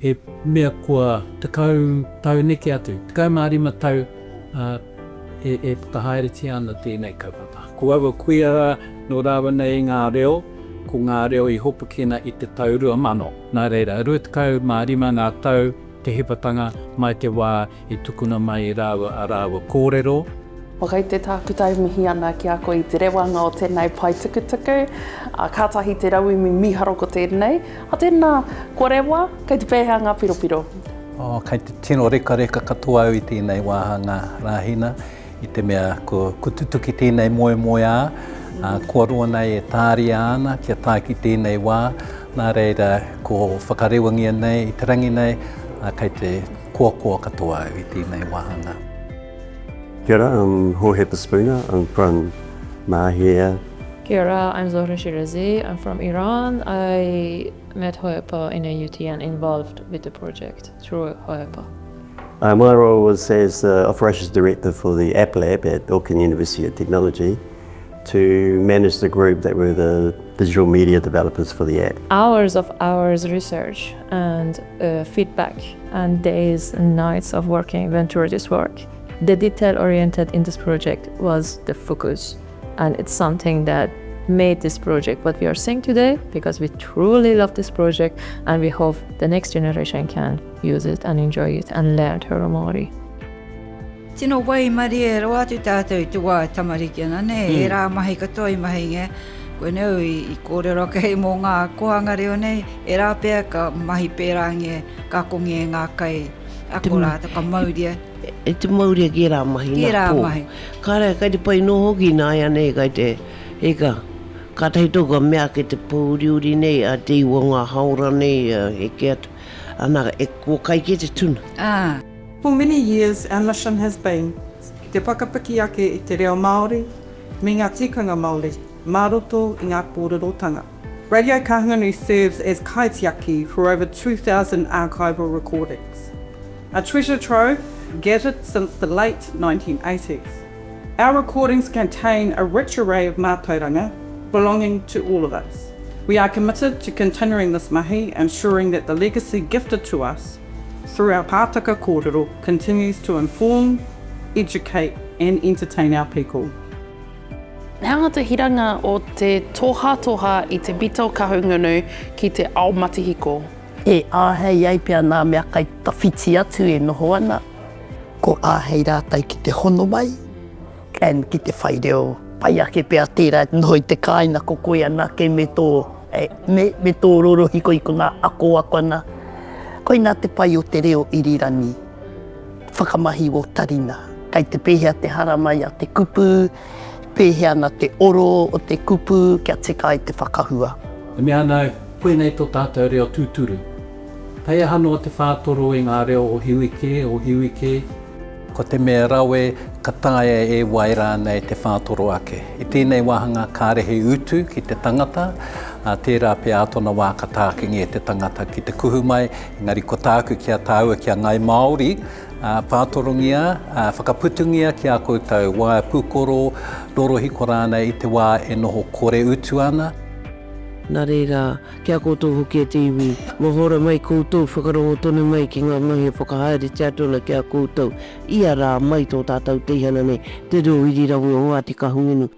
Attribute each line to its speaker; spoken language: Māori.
Speaker 1: he mea kua tekau tau neke atu, tekau mārima tau e whakahaereti ana tēnei kaupapa. Ko awa kuia no rawa nei ngā reo, ko ngā reo I hopukena I te tau 2000. Nā reira, 20 mārima ngā tau te hipatanga mai te wā I tukuna mai I rāua kōrero.
Speaker 2: O kei te tākutai mihi ana ki a koe I te rewanga o tēnei pai tukutuku, kātahi te rau I miharo ko tēnei. A tēnā kōrewa, kei te pēhea ngā piropiro.
Speaker 3: Kei te tino reka katoa au I tēnei wāhanga rāhina, I te mea ko tutuki tēnei moe kua roa nei e tāri ana, kia tā ki tēnei wā, nā reira ko whakarewangia nei, I te rangi nei, kei te kua katoa au I tēnei wāhanga.
Speaker 4: Kia ora, I'm Jorge Paspuna, I'm from Mahia.
Speaker 5: Kia ora, I'm Zohra Shirazi, I'm from Iran. I met Hoepa in AUT and involved with the project through Hoepa.
Speaker 4: My role was as Operations Director for the App Lab at Auckland University of Technology to manage the group that were the digital media developers for the app.
Speaker 5: Hours research and feedback and days and nights of working went toward this work. The detail-oriented in this project was the focus, and it's something that made this project what we are seeing today, because we truly love this project and we hope the next generation can use it and enjoy it and learn Te Oro Māori.
Speaker 6: Tino wai mari e roa tu tātou I te wā tamariki ana ne, e rā mahi katoa I mahi nge, koe neu I kōrero kei mō ngā kohanga reo nei, e rā pēr ka mahi pērangi ka kongi e ngā kai, ako rā ta ka mauria.
Speaker 7: E te mauria ki rā mahi ngā pō. Kāre, kai te pai no hoki nā ia nei, kai te eka, ka tahi toka mea ke te pōuriuri nei, a te iwa ngā haura nei, e ke atu, anaka, e kua kai ke te tuna.
Speaker 8: For many years, our mission has been te whakapiki ake I te reo Māori, me ngā tikanga Māori, māroto I ngā kōrerotanga. Radio Kahungunu serves as kaitiaki for over 2,000 archival recordings. A treasure trove gathered since the late 1980s. Our recordings contain a rich array of mātauranga belonging to all of us. We are committed to continuing this mahi, ensuring that the legacy gifted to us through our Pukapuka Kōrero continues to inform, educate and entertain our people.
Speaker 2: Nā te hiranga o te toha I te Bito Kahungunu ki te ao matihiko.
Speaker 9: E āhei ai pia nā mea kai tawhiti atu e noho ana. Ko āhei rātai ki te hono mai, and ki te whaireo. Pai ake pia tērā noho I te kāina ko koe ana ke me tō rorohiko I kuna ako ana. Koe nā te pai o te reo irirani, whakamahi o tarina. Kai te pēhea te haramai a te kupu, pēhea na te oro o te kupu, kia te kai te whakahua.
Speaker 1: E mea nau, koe nei tō tātou reo tūturu. Pai hano te whātoro I ngā reo o hiwike.
Speaker 3: Ko te mea rawe, ka tāia e wai rānei te whātoro ake. I tēnei wāhanga kārehe utu ki te tangata, tērā pia atona wā ka tākingi e te tangata ki te kuhu mai, engari ko tāku kia tāua kia ngai Māori, whātorongia, whakaputungia ki a koutou wā pūkoro, rorohiko rānei I te wā e noho kore utu ana.
Speaker 7: Nā reira, kia koutou hoki e te iwi, mohora mai koutou whakarongo tonu mai ki ngā mahi whakahaere te atona kia koutou. Ia rā mai tō tātou teihana nei, te reo iri rawe o Ngāti Kahungunu.